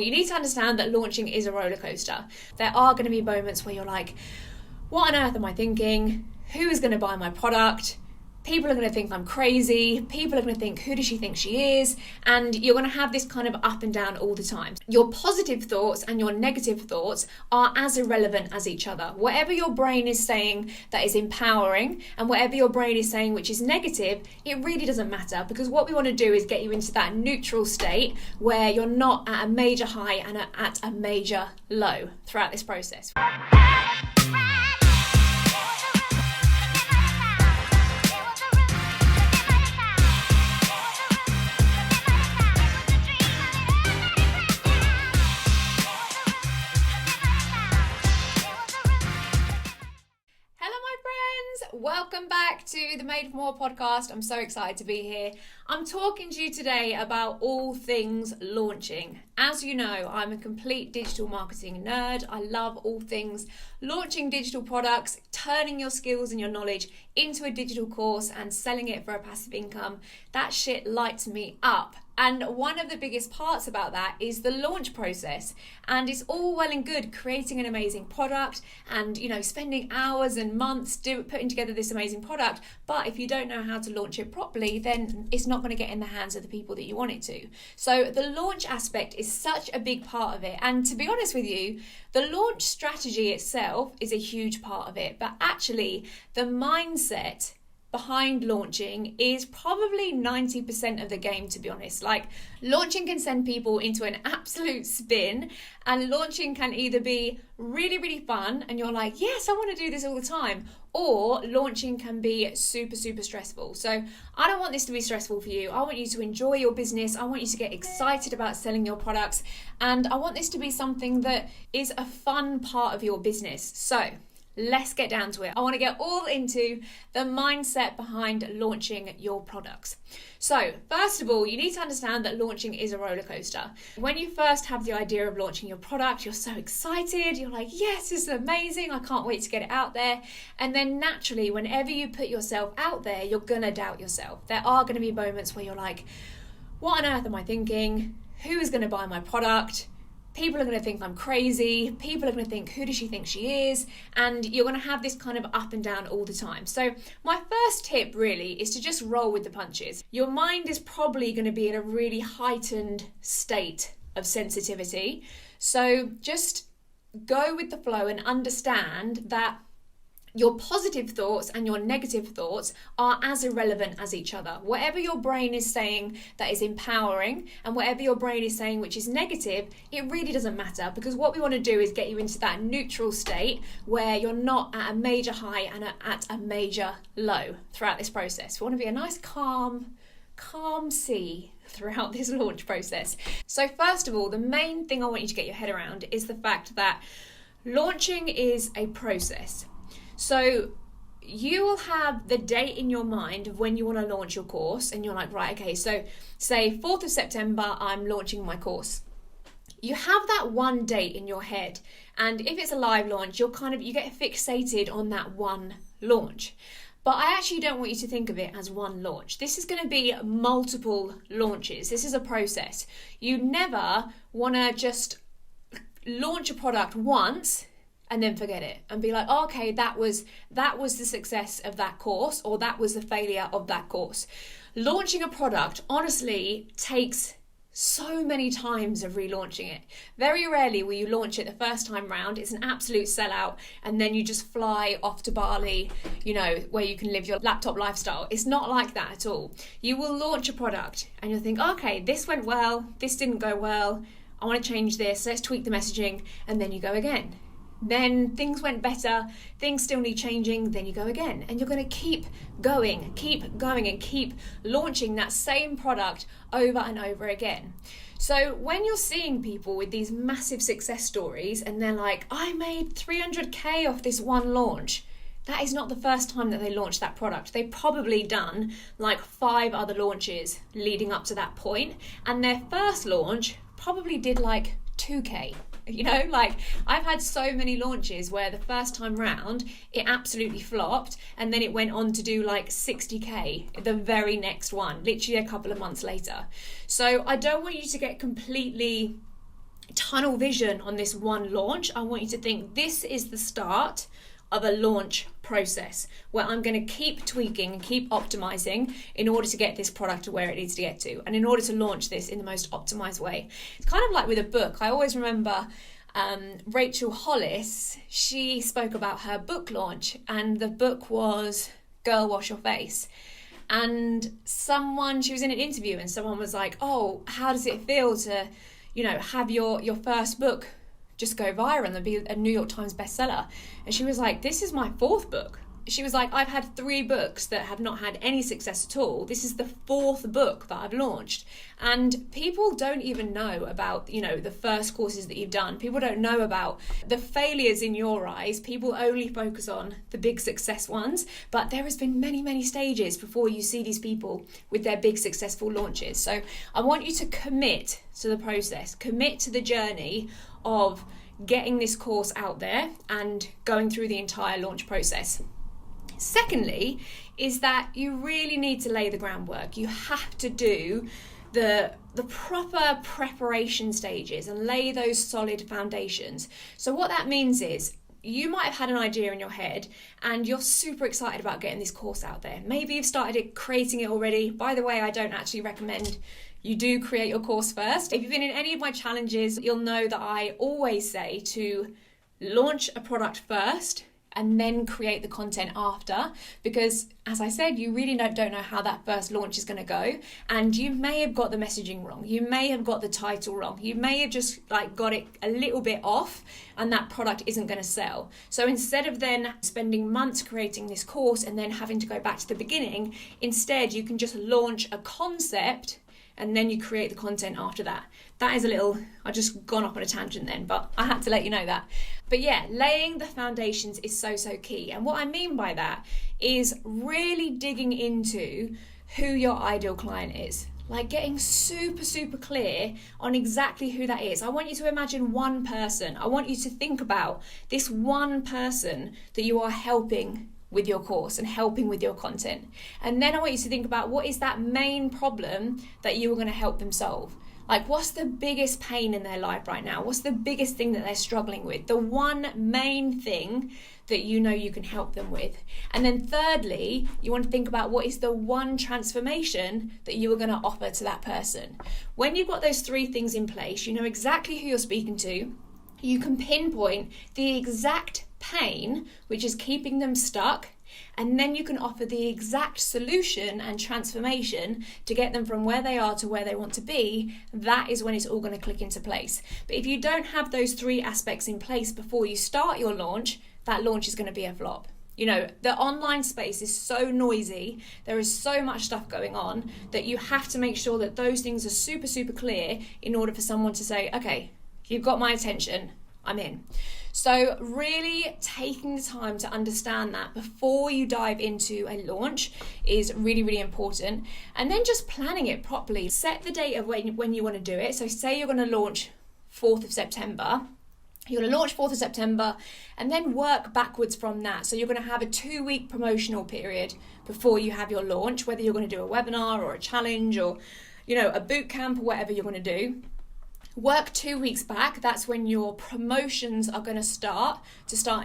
You need to understand that launching is a roller coaster. There are going to be moments where you're like, what on earth am I thinking? Who is going to buy my product? People are going to think I'm crazy. People are going to think, who does she think she is? And you're going to have this kind of up and down all the time. Your positive thoughts and your negative thoughts are as irrelevant as each other. Whatever your brain is saying that is empowering and whatever your brain is saying which is negative, it really doesn't matter, because what we want to do is get you into that neutral state where you're not at a major high and at a major low throughout this process. Welcome back to the Made for More podcast. I'm so excited to be here. I'm talking to you today about all things launching. As you know, I'm a complete digital marketing nerd. I love all things launching digital products, turning your skills and your knowledge into a digital course and selling it for a passive income. That shit lights me up. And one of the biggest parts about that is the launch process. And it's all well and good creating an amazing product and, spending hours and months putting together this amazing product. But if you don't know how to launch it properly, then it's not going to get in the hands of the people that you want it to. So the launch aspect is such a big part of it. And to be honest with you, the launch strategy itself is a huge part of it. But actually, the mindset behind launching is probably 90% of the game, to be honest. Like, launching can send people into an absolute spin, and launching can either be really, really fun and you're like, yes, I want to do this all the time, or launching can be super, super stressful. So I don't want this to be stressful for you. I want you to enjoy your business. I want you to get excited about selling your products, and I want this to be something that is a fun part of your business. So let's get down to it. I want to get all into the mindset behind launching your products. So first of all, you need to understand that launching is a roller coaster. When you first have the idea of launching your product, you're so excited. You're like, yes, this is amazing. I can't wait to get it out there. And then naturally, whenever you put yourself out there, you're going to doubt yourself. There are going to be moments where you're like, what on earth am I thinking? Who is going to buy my product? People are going to think I'm crazy. People are going to think, who does she think she is? And you're going to have this kind of up and down all the time. So my first tip really is to just roll with the punches. Your mind is probably going to be in a really heightened state of sensitivity. So just go with the flow and understand that your positive thoughts and your negative thoughts are as irrelevant as each other. Whatever your brain is saying that is empowering and whatever your brain is saying which is negative, it really doesn't matter, because what we want to do is get you into that neutral state where you're not at a major high and at a major low throughout this process. We want to be a nice calm sea throughout this launch process. So first of all, the main thing I want you to get your head around is the fact that launching is a process. So you will have the date in your mind of when you want to launch your course, and you're like, right, okay, so say 4th of September, I'm launching my course. You have that one date in your head, and if it's a live launch, you get fixated on that one launch. But I actually don't want you to think of it as one launch. This is going to be multiple launches. This is a process. You never want to just launch a product once and then forget it and be like, oh, okay, that was the success of that course, or that was the failure of that course. Launching a product honestly takes so many times of relaunching it. Very rarely will you launch it the first time round, it's an absolute sellout, and then you just fly off to Bali, where you can live your laptop lifestyle. It's not like that at all. You will launch a product and you'll think, okay, this went well, this didn't go well, I want to change this, let's tweak the messaging, and then you go again. Then things went better, things still need changing, then you go again. And you're going to keep going and keep launching that same product over and over again. So when you're seeing people with these massive success stories and they're like, I made 300k off this one launch, that is not the first time that they launched that product. They've probably done like 5 other launches leading up to that point, and their first launch probably did like 2k. I've had so many launches where the first time round it absolutely flopped, and then it went on to do like 60k the very next one, literally a couple of months later. So I don't want you to get completely tunnel vision on this one launch. I want you to think this is the start of a launch process where I'm going to keep tweaking and keep optimizing in order to get this product to where it needs to get to, and in order to launch this in the most optimized way. It's kind of like with a book. I always remember Rachel Hollis, she spoke about her book launch, and the book was Girl Wash Your Face. And she was in an interview and someone was like, oh, how does it feel to, have your first book just go viral and be a New York Times bestseller? And she was like, this is my 4th book. She was like, I've had 3 books that have not had any success at all. This is the 4th book that I've launched. And people don't even know about, the first courses that you've done. People don't know about the failures in your eyes. People only focus on the big success ones. But there has been many, many stages before you see these people with their big successful launches. So I want you to commit to the process, commit to the journey of getting this course out there and going through the entire launch process. Secondly, is that you really need to lay the groundwork. You have to do the proper preparation stages and lay those solid foundations. So what that means is you might have had an idea in your head and you're super excited about getting this course out there. Maybe you've started creating it already. By the way, I don't actually recommend you do create your course first. If you've been in any of my challenges, you'll know that I always say to launch a product first and then create the content after, because as I said, you really don't know how that first launch is going to go, and you may have got the messaging wrong, you may have got the title wrong, you may have just got it a little bit off, and that product isn't going to sell. So instead of then spending months creating this course and then having to go back to the beginning, instead you can just launch a concept and then you create the content after that. That is I just gone off on a tangent then, but I had to let you know that. But yeah, laying the foundations is so key. And what I mean by that is really digging into who your ideal client is. Getting super clear on exactly who that is. I want you to imagine one person. I want you to think about this one person that you are helping with your course and helping with your content. And then I want you to think about what is that main problem that you are going to help them solve. What's the biggest pain in their life right now? What's the biggest thing that they're struggling with? The one main thing that you can help them with. And then thirdly, you want to think about what is the one transformation that you are going to offer to that person. When you've got those 3 things in place, you know exactly who you're speaking to. You can pinpoint the exact pain which is keeping them stuck, and then you can offer the exact solution and transformation to get them from where they are to where they want to be. That is when it's all going to click into place. But if you don't have those 3 aspects in place before you start your launch, that launch is going to be a flop. The online space is so noisy, there is so much stuff going on, that you have to make sure that those things are super clear in order for someone to say, okay, you've got my attention, I'm in. So really taking the time to understand that before you dive into a launch is really important. And then just planning it properly. Set the date of when you want to do it. So say you're going to launch 4th of September. You're going to launch 4th of September and then work backwards from that. So you're going to have a 2-week promotional period before you have your launch, whether you're going to do a webinar or a challenge or, a boot camp or whatever you're going to do. Work 2 weeks back. That's when your promotions are going to start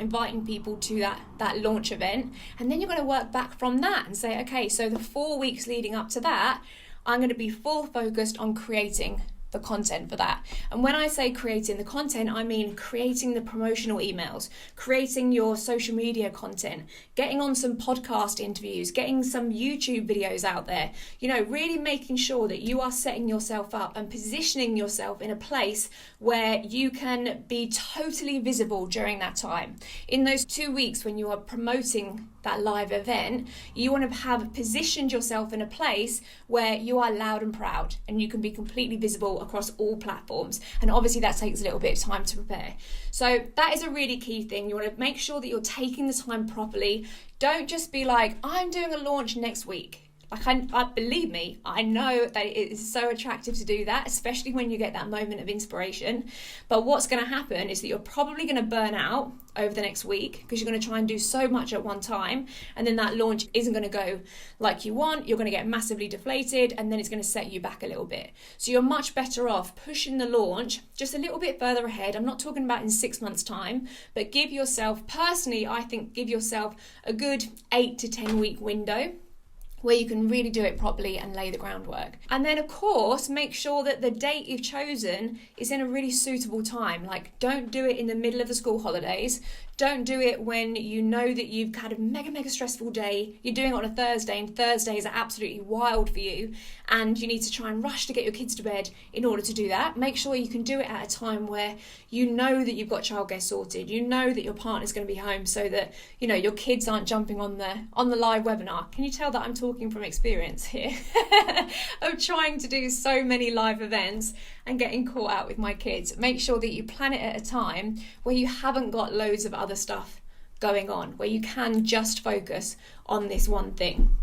inviting people to that launch event. And then you're going to work back from that and say, okay, so the 4 weeks leading up to that, I'm going to be full focused on creating the content for that. And when I say creating the content, I mean creating the promotional emails, creating your social media content, getting on some podcast interviews, getting some YouTube videos out there, really making sure that you are setting yourself up and positioning yourself in a place where you can be totally visible during that time. In those 2 weeks when you are promoting that live event, you want to have positioned yourself in a place where you are loud and proud and you can be completely visible across all platforms. And obviously that takes a little bit of time to prepare. So that is a really key thing. You want to make sure that you're taking the time properly. Don't just be like, I'm doing a launch next week. I believe me, I know that it is so attractive to do that, especially when you get that moment of inspiration. But what's going to happen is that you're probably going to burn out over the next week because you're going to try and do so much at one time, and then that launch isn't going to go like you want. You're going to get massively deflated, and then it's going to set you back a little bit. So you're much better off pushing the launch just a little bit further ahead. I'm not talking about in 6 months' time, but give yourself, personally, I think give yourself a good 8 to 10 week window where you can really do it properly and lay the groundwork. And then of course, make sure that the date you've chosen is in a really suitable time. Like, don't do it in the middle of the school holidays. Don't do it when you know that you've had a mega stressful day. You're doing it on a Thursday, and Thursdays are absolutely wild for you, and you need to try and rush to get your kids to bed in order to do that. Make sure you can do it at a time where you know that you've got childcare sorted. You know that your partner's going to be home, so that your kids aren't jumping on the live webinar. Can you tell that I'm talking from experience here of trying to do so many live events and getting caught out with my kids? Make sure that you plan it at a time where you haven't got loads of other stuff going on, where you can just focus on this one thing.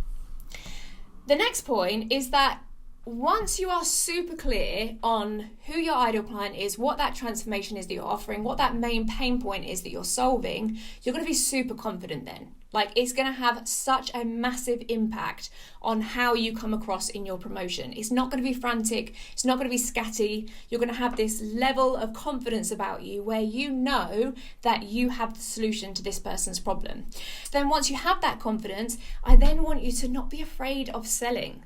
The next point is that once you are super clear on who your ideal client is, what that transformation is that you're offering, what that main pain point is that you're solving, you're going to be super confident then. Like, it's going to have such a massive impact on how you come across in your promotion. It's not going to be frantic. It's not going to be scatty. You're going to have this level of confidence about you where you know that you have the solution to this person's problem. Then once you have that confidence, I then want you to not be afraid of selling.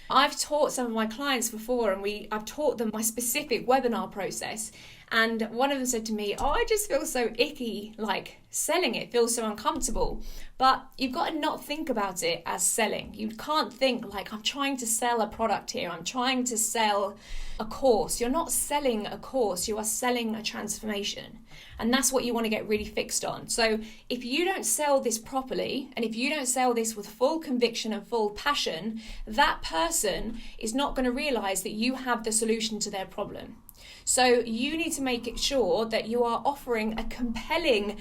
I've taught some of my clients before, and I've taught them my specific webinar process. And one of them said to me, I just feel so icky, like selling it feels so uncomfortable. But you've got to not think about it as selling. You can't think like, I'm trying to sell a product here. I'm trying to sell a course. You're not selling a course. You are selling a transformation. And that's what you want to get really fixed on. So if you don't sell this properly, and if you don't sell this with full conviction and full passion, that person is not going to realize that you have the solution to their problem. So you need to make it sure that you are offering a compelling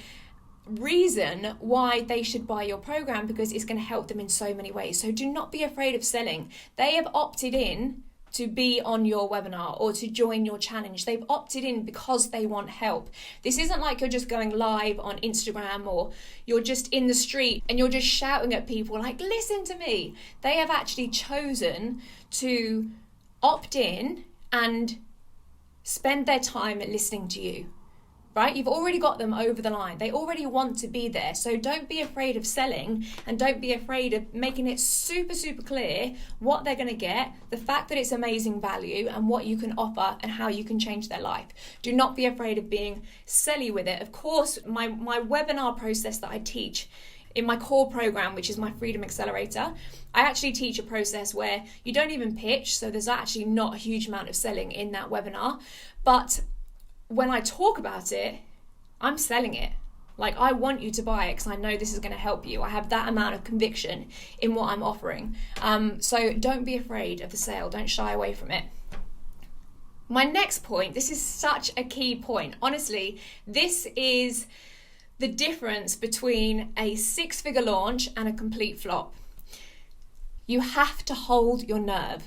reason why they should buy your program, because it's going to help them in so many ways. So do not be afraid of selling. They have opted in to be on your webinar or to join your challenge. They've opted in because they want help. This isn't like you're just going live on Instagram, or you're just in the street and you're just shouting at people like, listen to me. They have actually chosen to opt in and spend their time listening to you, right? You've already got them over the line. They already want to be there. So don't be afraid of selling, and don't be afraid of making it super clear what they're going to get, the fact that it's amazing value, and what you can offer and how you can change their life. Do not be afraid of being silly with it. Of course, my webinar process that I teach in my core program, which is my Freedom Accelerator, I actually teach a process where you don't even pitch. So there's actually not a huge amount of selling in that webinar. But when I talk about it, I'm selling it. Like, I want you to buy it because I know this is going to help you. I have that amount of conviction in what I'm offering. So don't be afraid of the sale. Don't shy away from it. My next point, this is such a key point. Honestly, this is the difference between a 6-figure launch and a complete flop. You have to hold your nerve.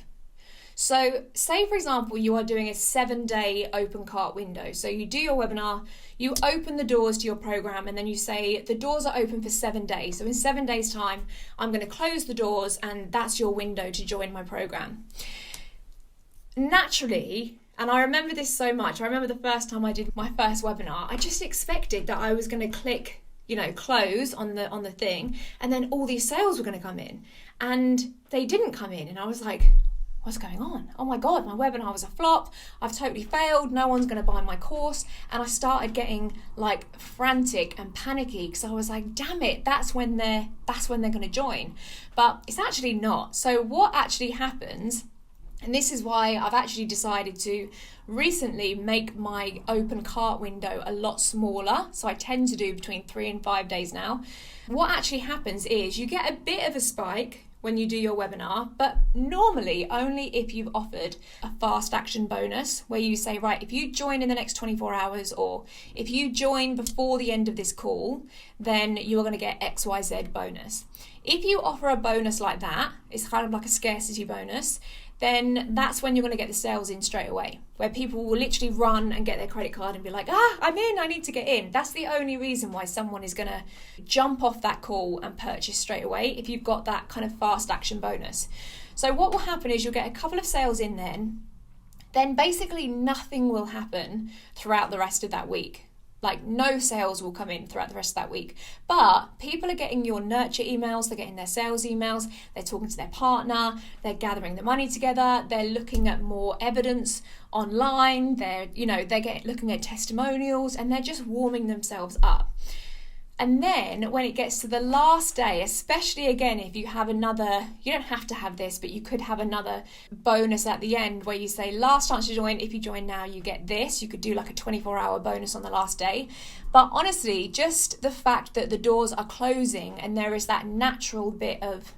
So say, for example, you are doing a 7-day open cart window. So you do your webinar, you open the doors to your program, and then you say the doors are open for 7 days. So in 7 days' time, I'm going to close the doors, and that's your window to join my program. Naturally, and I remember this so much. I remember the first time I did my first webinar, I just expected that I was going to click, close on the thing, and then all these sales were going to come in, and they didn't come in. And I was like, what's going on? Oh my God, my webinar was a flop. I've totally failed. No one's going to buy my course. And I started getting like frantic and panicky because I was like, damn it, that's when they're going to join. But it's actually not. So what actually happens, and this is why I've actually decided to recently make my open cart window a lot smaller. So I tend to do between 3 and 5 days now. What actually happens is you get a bit of a spike when you do your webinar, but normally only if you've offered a fast action bonus where you say, right, if you join in the next 24 hours or if you join before the end of this call, then you're going to get XYZ bonus. If you offer a bonus like that, it's kind of like a scarcity bonus, then that's when you're going to get the sales in straight away, where people will literally run and get their credit card and be like, I'm in, I need to get in. That's the only reason why someone is going to jump off that call and purchase straight away if you've got that kind of fast action bonus. So what will happen is you'll get a couple of sales in then basically nothing will happen throughout the rest of that week. Like no sales will come in throughout the rest of that week. But people are getting your nurture emails, they're getting their sales emails, they're talking to their partner, they're gathering the money together, they're looking at more evidence online, they're looking at testimonials, and they're just warming themselves up. And then when it gets to the last day, especially again, if you have another, you don't have to have this, but you could have another bonus at the end where you say last chance to join. If you join now, you get this. You could do like a 24-hour bonus on the last day. But honestly, just the fact that the doors are closing and there is that natural bit of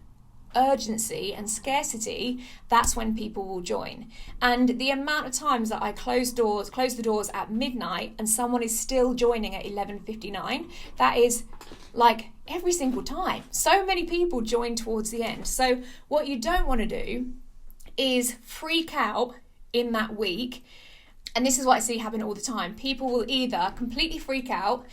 urgency and scarcity, that's when people will join. And the amount of times that I close the doors at midnight and someone is still joining at 11:59, that is like every single time. So many people join towards the end. So what you don't want to do is freak out in that week. And this is what I see happen all the time. People will either completely freak out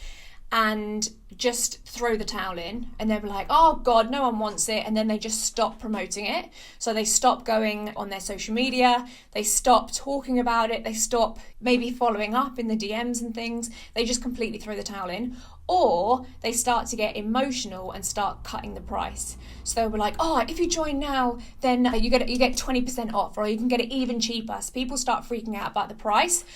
and just throw the towel in, and they'll be like, oh God, no one wants it, and then they just stop promoting it. So they stop going on their social media, they stop talking about it, they stop maybe following up in the DMs and things, they just completely throw the towel in. Or they start to get emotional and start cutting the price. So they'll be like, oh, if you join now, then you get 20% off, or you can get it even cheaper. So people start freaking out about the price.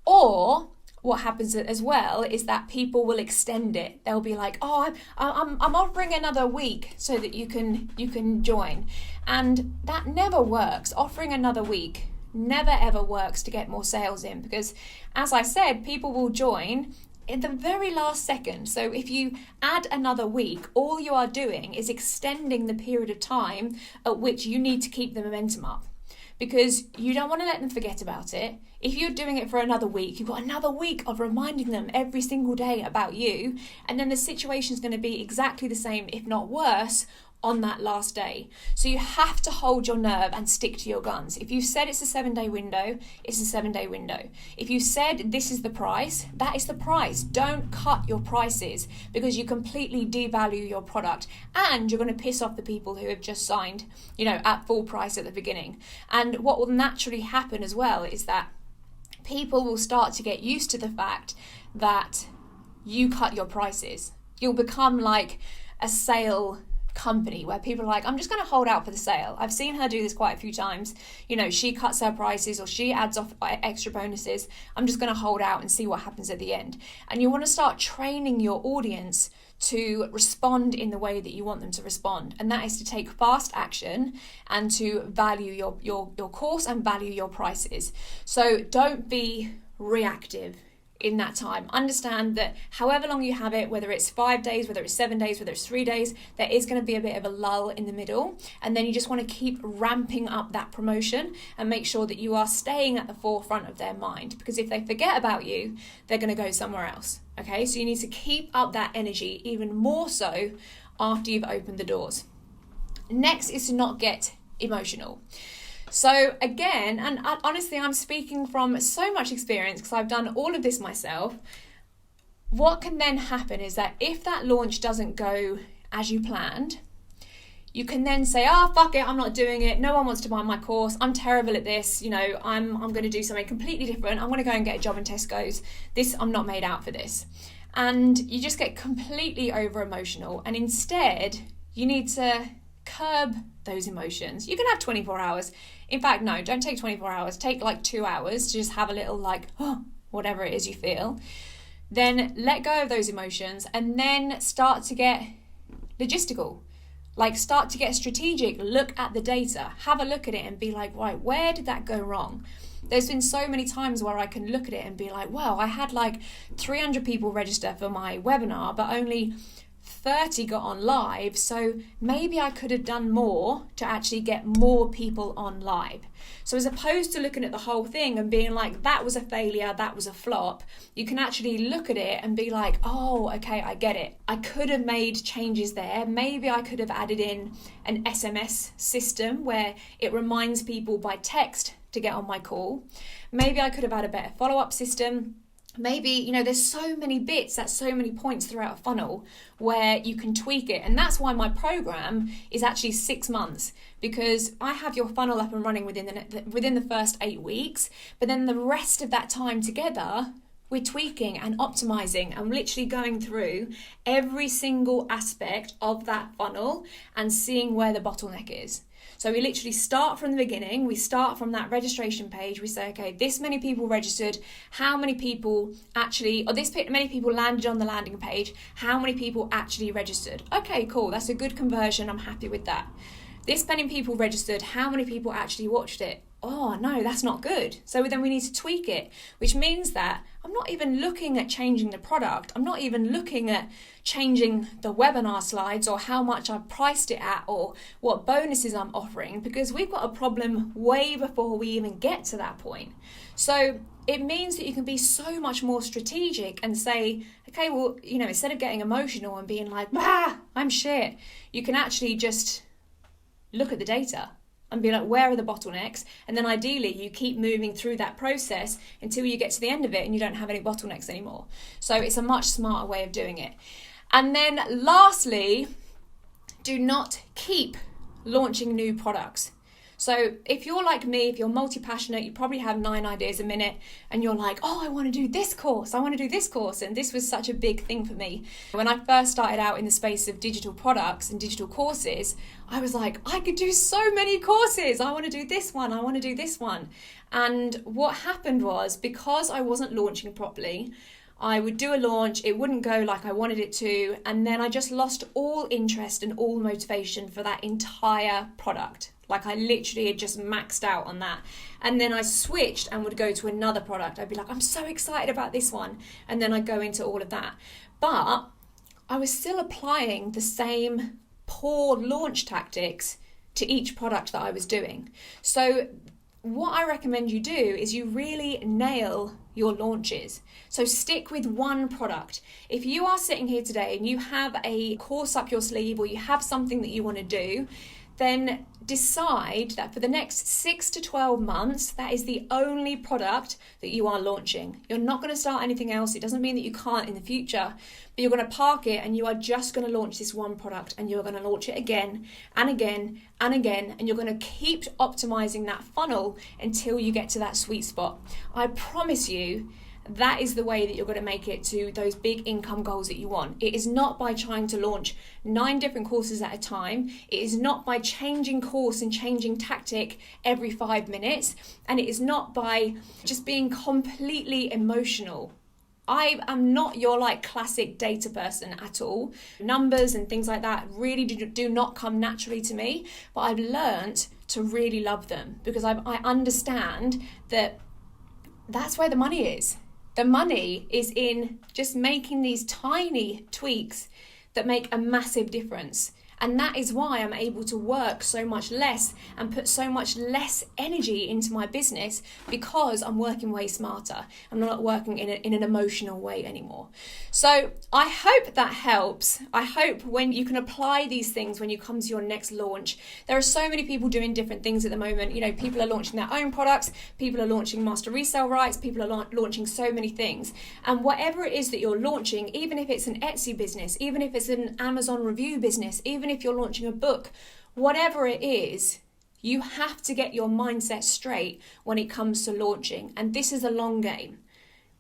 Or what happens as well is that people will extend it. They'll be like, oh, I'm offering another week so that you can join. And that never works. Offering another week never ever works to get more sales in, because as I said, people will join in the very last second. So if you add another week, all you are doing is extending the period of time at which you need to keep the momentum up, because you don't want to let them forget about it. If you're doing it for another week, you've got another week of reminding them every single day about you, and then the situation's going to be exactly the same, if not worse, on that last day. So you have to hold your nerve and stick to your guns. If you said it's a 7-day window, it's a 7-day window. If you said this is the price, that is the price. Don't cut your prices, because you completely devalue your product, and you're going to piss off the people who have just signed, at full price at the beginning. And what will naturally happen as well is that people will start to get used to the fact that you cut your prices. You'll become like a sale company where people are like, I'm just going to hold out for the sale. I've seen her do this quite a few times. She cuts her prices or she adds off extra bonuses. I'm just going to hold out and see what happens at the end. And you want to start training your audience to respond in the way that you want them to respond. And that is to take fast action and to value your course and value your prices. So don't be reactive in that time. Understand that however long you have it, whether it's 5 days, whether it's 7 days, whether it's 3 days, there is going to be a bit of a lull in the middle. And then you just want to keep ramping up that promotion and make sure that you are staying at the forefront of their mind. Because if they forget about you, they're going to go somewhere else. Okay, so you need to keep up that energy even more so after you've opened the doors. Next is to not get emotional. So again, and honestly, I'm speaking from so much experience because I've done all of this myself. What can then happen is that if that launch doesn't go as you planned, you can then say, fuck it, I'm not doing it. No one wants to buy my course. I'm terrible at this. I'm going to do something completely different. I'm going to go and get a job in Tesco's. I'm not made out for this. And you just get completely over emotional. And instead, you need to curb those emotions. You can have 24 hours. In fact, no, don't take 24 hours. Take like 2 hours to just have a little whatever it is you feel. Then let go of those emotions and then start to get logistical. Start to get strategic. Look at the data. Have a look at it and be like, right, where did that go wrong? There's been so many times where I can look at it and be like, wow, I had 300 people register for my webinar, but only 30 got on live, so maybe I could have done more to actually get more people on live. So as opposed to looking at the whole thing and being like, that was a failure, that was a flop, you can actually look at it and be like, oh, okay, I get it. I could have made changes there. Maybe I could have added in an SMS system where it reminds people by text to get on my call. Maybe I could have had a better follow-up system. Maybe, there's so many bits, that's so many points throughout a funnel where you can tweak it. And that's why my program is actually 6 months, because I have your funnel up and running within the first 8 weeks. But then the rest of that time together, we're tweaking and optimizing and literally going through every single aspect of that funnel and seeing where the bottleneck is. So we literally start from the beginning. We start from that registration page. We say, okay, this many people registered. How many people actually, or this many people landed on the landing page. How many people actually registered? Okay, cool. That's a good conversion. I'm happy with that. This many people registered. How many people actually watched it? Oh, no, that's not good. So then we need to tweak it, which means that I'm not even looking at changing the product. I'm not even looking at changing the webinar slides or how much I've priced it at or what bonuses I'm offering, because we've got a problem way before we even get to that point. So it means that you can be so much more strategic and say, okay, well, instead of getting emotional and being like, I'm shit, you can actually just look at the data and be like, where are the bottlenecks? And then ideally you keep moving through that process until you get to the end of it and you don't have any bottlenecks anymore. So it's a much smarter way of doing it. And then lastly, do not keep launching new products. So if you're like me, if you're multi-passionate, you probably have 9 ideas a minute and you're like, oh, I want to do this course. I want to do this course. And this was such a big thing for me. When I first started out in the space of digital products and digital courses, I was like, I could do so many courses. I want to do this one. I want to do this one. And what happened was, because I wasn't launching properly, I would do a launch, it wouldn't go like I wanted it to, and then I just lost all interest and all motivation for that entire product. Like I literally had just maxed out on that. And then I switched and would go to another product. I'd be like, I'm so excited about this one. And then I'd go into all of that. But I was still applying the same poor launch tactics to each product that I was doing. So what I recommend you do is you really nail your launches. So stick with one product. If you are sitting here today and you have a course up your sleeve or you have something that you want to do, then decide that for the next 6 to 12 months, that is the only product that you are launching. You're not going to start anything else. It doesn't mean that you can't in the future, but you're going to park it and you are just going to launch this one product, and you're going to launch it again and again and again, and you're going to keep optimizing that funnel until you get to that sweet spot. I promise you, that is the way that you're going to make it to those big income goals that you want. It is not by trying to launch 9 different courses at a time. It is not by changing course and changing tactic every 5 minutes. And it is not by just being completely emotional. I am not your classic data person at all. Numbers and things like that really do not come naturally to me, but I've learned to really love them because I understand that that's where the money is. The money is in just making these tiny tweaks that make a massive difference. And that is why I'm able to work so much less and put so much less energy into my business, because I'm working way smarter. I'm not working in an emotional way anymore. So I hope that helps. I hope when you can apply these things when you come to your next launch. There are so many people doing different things at the moment. People are launching their own products. People are launching master resale rights. People are launching so many things. And whatever it is that you're launching, even if it's an Etsy business, even if it's an Amazon review business, even if you're launching a book, whatever it is, you have to get your mindset straight when it comes to launching. And this is a long game,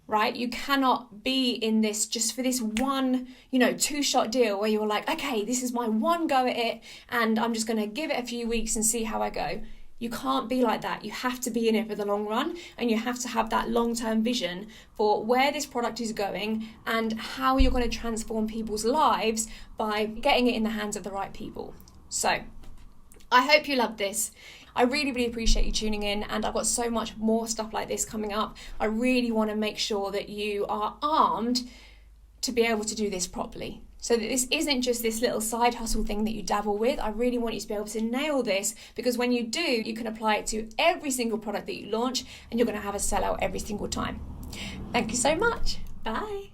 right? You cannot be in this just for this one, 2-shot deal where you're like, okay, this is my one go at it and I'm just going to give it a few weeks and see how I go. You can't be like that. You have to be in it for the long run, and you have to have that long-term vision for where this product is going and how you're going to transform people's lives by getting it in the hands of the right people. So I hope you loved this. I really, really appreciate you tuning in, and I've got so much more stuff like this coming up. I really want to make sure that you are armed to be able to do this properly. So that this isn't just this little side hustle thing that you dabble with. I really want you to be able to nail this, because when you do, you can apply it to every single product that you launch and you're going to have a sellout every single time. Thank you so much. Bye.